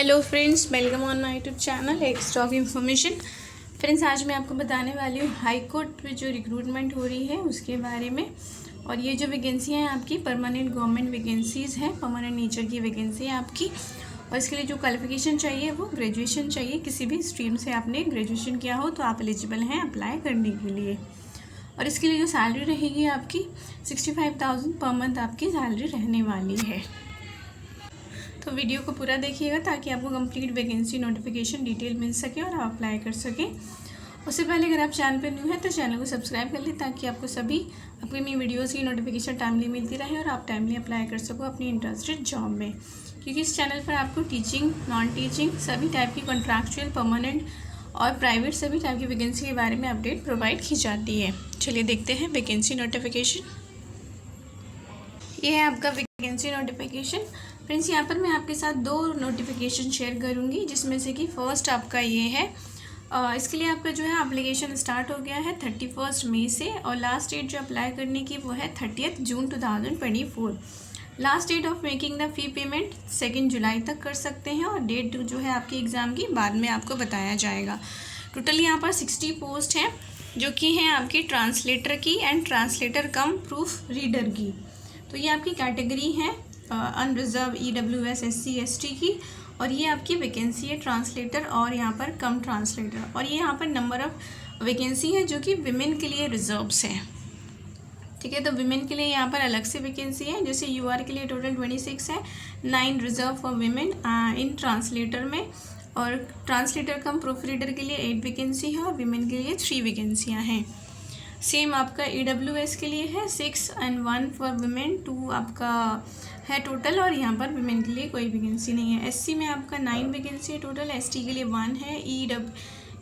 Hello friends, welcome on my YouTube channel एक stock information. Friends, आज मैं आपको बताने वाली हूँ हाई कोर्ट में जो रिक्रूटमेंट हो रही है उसके बारे में। और ये जो वैकेंसियाँ हैं आपकी परमानेंट गवर्नमेंट वैकेंसीज़ हैं, परमानेंट नेचर की वैकेंसी है आपकी। और इसके लिए जो क्वालिफिकेशन चाहिए वो ग्रेजुएशन चाहिए। किसी भी स्ट्रीम से आपने ग्रेजुएशन किया हो तो आप एलिजिबल हैं अप्लाई करने के लिए। और इसके लिए जो सैलरी रहेगी आपकी 65,000 पर मंथ आपकी सैलरी रहने वाली है। तो वीडियो को पूरा देखिएगा ताकि आपको कंप्लीट वैकेंसी नोटिफिकेशन डिटेल मिल सके और आप अप्लाई कर सकें। उससे पहले अगर आप चैनल पर न्यू हैं तो चैनल को सब्सक्राइब कर लें ताकि आपको सभी अपकमिंग वीडियोज़ की नोटिफिकेशन टाइमली मिलती रहे और आप टाइमली अप्लाई कर सको अपनी इंटरेस्टेड जॉब में। क्योंकि इस चैनल पर आपको टीचिंग, नॉन टीचिंग सभी टाइप की कॉन्ट्रैक्चुअल, परमानेंट और प्राइवेट सभी टाइप की वैकेंसी के बारे में अपडेट प्रोवाइड की जाती है। चलिए देखते हैं वैकेंसी नोटिफिकेशन। ये है आपका वैकेंसी नोटिफिकेशन। फ्रेंड्स, यहाँ पर मैं आपके साथ दो नोटिफिकेशन शेयर करूँगी, जिसमें से कि फ़र्स्ट आपका ये है। इसके लिए आपका जो है एप्लीकेशन स्टार्ट हो गया है 31 मई से और लास्ट डेट जो अप्लाई करने की वो है 30 जून 2024। Last date of making the fee payment 2 जुलाई तक कर सकते हैं और डेट जो है आपकी एग्ज़ाम की बाद में आपको बताया जाएगा। टोटल यहाँ पर 60 पोस्ट हैं जो कि हैं आपकी ट्रांसलेटर की and translator come proof reader की। तो ये आपकी कैटेगरी है अनरिजर्व EWS SC ST की। और ये आपकी वैकेंसी है ट्रांसलेटर और यहाँ पर कम ट्रांसलेटर। और ये यहाँ पर नंबर ऑफ़ वैकेंसी है जो कि विमेन के लिए रिजर्व्स है। ठीक है, तो विमेन के लिए यहाँ पर अलग से वैकेंसी है। जैसे UR के लिए टोटल 26 है, 9 reserve for women in translator में। और ट्रांसलेटर कम प्रूफ रीडर के लिए 8 वैकेंसी है और विमेन के लिए 3 वैकेंसियाँ हैं। सेम आपका EWS के लिए है 6 एंड 1 फॉर विमेन, 2 आपका है टोटल। और यहाँ पर विमेन के लिए कोई वैकेंसी नहीं है। SC में आपका 9 वैकेंसी है टोटल, ST के लिए 1 है,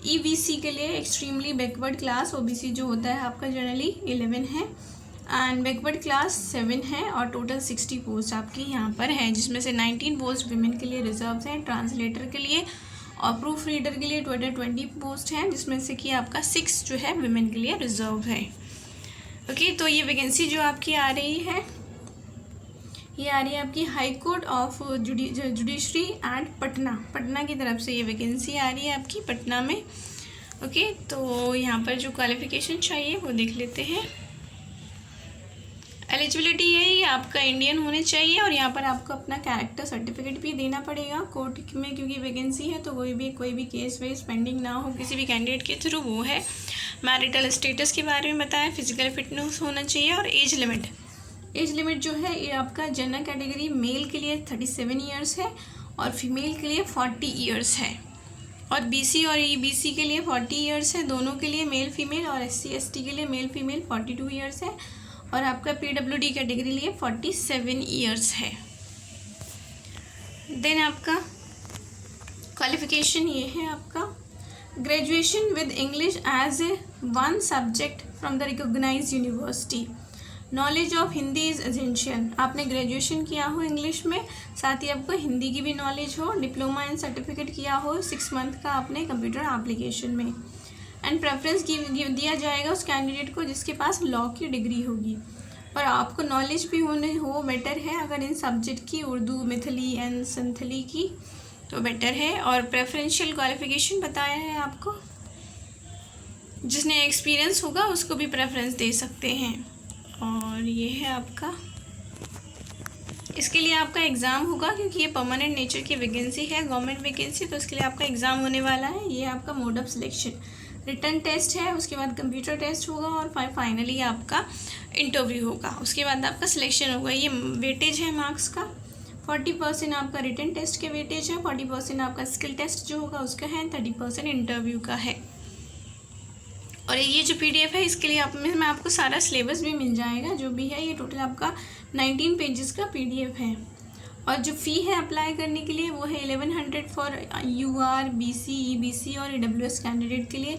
EBC के लिए एक्सट्रीमली बैकवर्ड क्लास OBC जो होता है आपका जनरली 11 है एंड बैकवर्ड क्लास 7 है। और टोटल 60 पोस्ट आपकी यहाँ पर है, जिसमें से 19 पोस्ट विमेन के लिए रिजर्व हैं ट्रांसलेटर के लिए। और प्रूफ रीडर के लिए टोटल 20 पोस्ट हैं, जिसमें से कि आपका 6 जो है विमेन के लिए रिजर्व है। ओके, तो ये वैकेंसी जो आपकी आ रही है ये आ रही है आपकी high court of judiciary and Patna की तरफ से ये वैकेंसी आ रही है आपकी पटना में। ओके, तो यहाँ पर जो क्वालिफिकेशन चाहिए वो देख लेते हैं। एलिजिबिलिटी यही आपका इंडियन होने चाहिए और यहाँ पर आपको अपना कैरेक्टर सर्टिफिकेट भी देना पड़ेगा कोर्ट में, क्योंकि वैकेंसी है तो कोई भी केस वेस पेंडिंग ना हो किसी भी कैंडिडेट के थ्रू। वो है मैरिटल स्टेटस के बारे में बताएं, फिजिकल फिटनेस होना चाहिए और एज लिमिट जो है ये आपका जनरल कैटेगरी मेल के लिए 37 ईयर्स है और फीमेल के लिए 40 ईयर्स है। और BC और EBC के लिए 40 ईयर्स है, दोनों के लिए मेल फीमेल। और SC ST के लिए मेल फीमेल 42 ईयर्स है। और आपका PWD कैटेगरी लिए 47 ईयर्स है। देन आपका क्वालिफिकेशन ये है आपका graduation with English as a 1 subject from the recognised university. Knowledge of Hindi is essential. आपने ग्रेजुएशन किया हो इंग्लिश में, साथ ही आपको हिंदी की भी नॉलेज हो, डिप्लोमा एंड सर्टिफिकेट किया हो 6 मंथ का आपने कंप्यूटर एप्लीकेशन में। एंड प्रेफरेंस दिया जाएगा उस कैंडिडेट को जिसके पास लॉ की डिग्री होगी। और आपको नॉलेज भी हो बेटर है अगर इन सब्जेक्ट की उर्दू, मैथिली एंड संथली की तो बेटर है। और प्रेफरेंशियल क्वालिफिकेशन बताया है आपको, जिसने एक्सपीरियंस होगा उसको भी प्रेफरेंस दे सकते हैं। और ये है आपका, इसके लिए आपका एग्ज़ाम होगा क्योंकि ये परमानेंट नेचर की वैकेंसी है, गवर्नमेंट वैकेंसी, तो इसके लिए आपका एग्ज़ाम होने वाला है। ये आपका mode of selection written test है, उसके बाद कंप्यूटर टेस्ट होगा और फाइनली आपका इंटरव्यू होगा। उसके बाद आपका सिलेक्शन होगा। ये वेटेज है मार्क्स का, 40% आपका रिटन टेस्ट के वेटेज है, 40% आपका स्किल टेस्ट जो होगा उसका है, 30% इंटरव्यू का है। और ये जो PDF है इसके लिए मैं आपको सारा सिलेबस भी मिल जाएगा जो भी है। ये टोटल आपका 19 पेजेस का PDF है। और जो फ़ी है अप्लाई करने के लिए वो है 1100 फॉर UR BC EBC और EWS कैंडिडेट के लिए।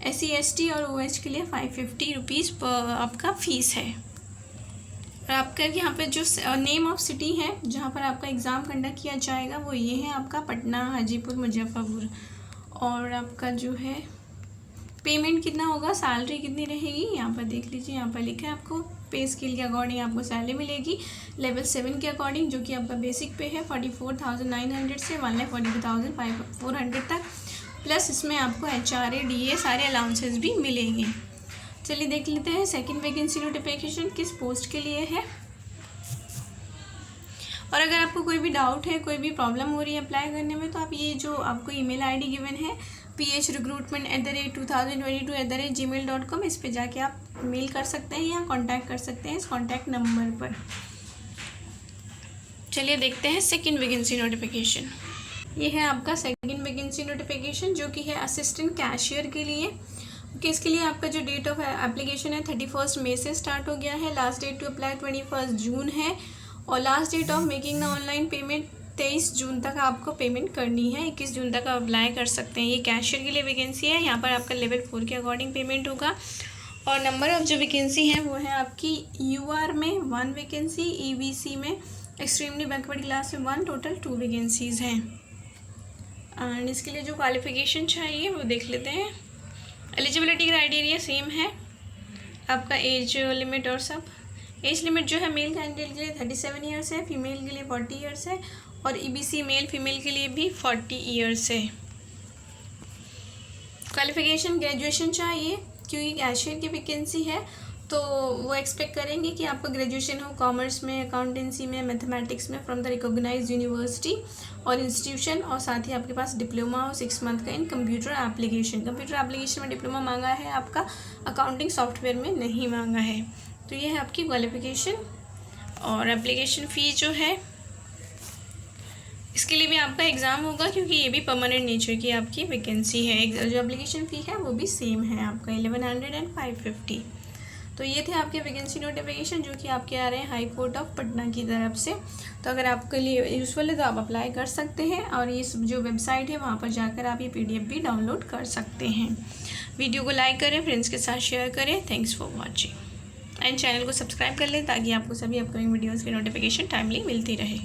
SC ST और OH के लिए 550 रुपीज़ पर आपका फ़ीस है। और आपका यहाँ पे जो नेम ऑफ सिटी है जहाँ पर आपका एग्ज़ाम कंडक्ट किया जाएगा वो ये है आपका पटना, हाजीपुर, मुजफ्फरपुर। और आपका जो है पेमेंट कितना होगा, सैलरी कितनी रहेगी, यहाँ पर देख लीजिए, यहाँ पर लिखा है आपको पे स्केल के अकॉर्डिंग आपको सैलरी मिलेगी। लेवल 7 के अकॉर्डिंग जो कि आपका बेसिक पे है 44,900 से 1,42,400 तक, प्लस इसमें आपको HRA DA सारे अलाउंसेस भी मिलेंगे। चलिए देख लेते हैं सेकंड वैकेंसी नोटिफिकेशन किस पोस्ट के लिए है। और अगर आपको कोई भी डाउट है, कोई भी प्रॉब्लम हो रही है अप्लाई करने में, तो आप ये जो आपको ईमेल आईडी गिवन है phrecruitment@2022@gmail.com, इस पे जाके आप मेल कर सकते हैं या कांटेक्ट कर सकते हैं इस कांटेक्ट नंबर पर। चलिए देखते हैं सेकंड वैकेंसी नोटिफिकेशन। ये है आपका सेकंड वैकेंसी नोटिफिकेशन जो कि है असिस्टेंट कैशियर के लिए। कि इसके लिए आपका जो डेट ऑफ एप्लीकेशन है 31 मई से स्टार्ट हो गया है। लास्ट डेट टू अप्लाई 21 जून है और last date of making the online payment 23 जून तक आपको पेमेंट करनी है। 21 जून तक आप अप्लाई कर सकते हैं। ये कैशियर के लिए वैकेंसी है। यहाँ पर आपका लेवल 4 के अकॉर्डिंग पेमेंट होगा और नंबर ऑफ जो वैकेंसी है वो है आपकी UR में 1 वैकेंसी, EBC में एक्सट्रीमली बैकवर्ड क्लास में 1, टोटल 2 वैकेंसीज़ हैं। एंड इसके लिए जो क्वालिफिकेशन चाहिए वो देख लेते हैं। एलिजिबिलिटी क्राइटेरिया सेम है, आपका एज लिमिट और सब। एज लिमिट जो है मेल कैंडिडेट के लिए 37 ईयर्स है, फीमेल के लिए 40 ईयर्स है और EBC मेल फीमेल के लिए भी 40 ईयर्स है। क्वालिफिकेशन ग्रेजुएशन चाहिए क्योंकि कैशियर की वैकेंसी है तो वो एक्सपेक्ट करेंगे कि आपका ग्रेजुएशन हो कॉमर्स में, अकाउंटेंसी में, मैथमेटिक्स में फ्रॉम द रिकॉग्नाइज्ड यूनिवर्सिटी और इंस्टीट्यूशन, और साथ ही आपके पास डिप्लोमा हो 6 मंथ का इन कंप्यूटर एप्लीकेशन। कंप्यूटर एप्लीकेशन में डिप्लोमा मांगा है आपका, अकाउंटिंग सॉफ्टवेयर में नहीं मांगा है। तो ये है आपकी क्वालिफिकेशन। और एप्लीकेशन फ़ी जो है इसके लिए भी आपका एग्ज़ाम होगा क्योंकि ये भी परमानेंट नेचर की आपकी वैकेंसी है। जो एप्लीकेशन फ़ी है वो भी सेम है आपका 1100 एंड 550। तो ये थे आपके वैकेंसी नोटिफिकेशन जो कि आपके आ रहे हैं हाई कोर्ट ऑफ पटना की तरफ से। तो अगर आपके लिए यूज़फुल है तो आप अप्लाई कर सकते हैं और ये जो वेबसाइट है वहाँ पर जाकर आप ये PDF भी डाउनलोड कर सकते हैं। वीडियो को लाइक करें, फ्रेंड्स के साथ शेयर करें। Thanks for watching and channel को सब्सक्राइब कर लें ताकि आपको सभी अपकमिंग वीडियोज़ की नोटिफिकेशन टाइमली मिलती रहे।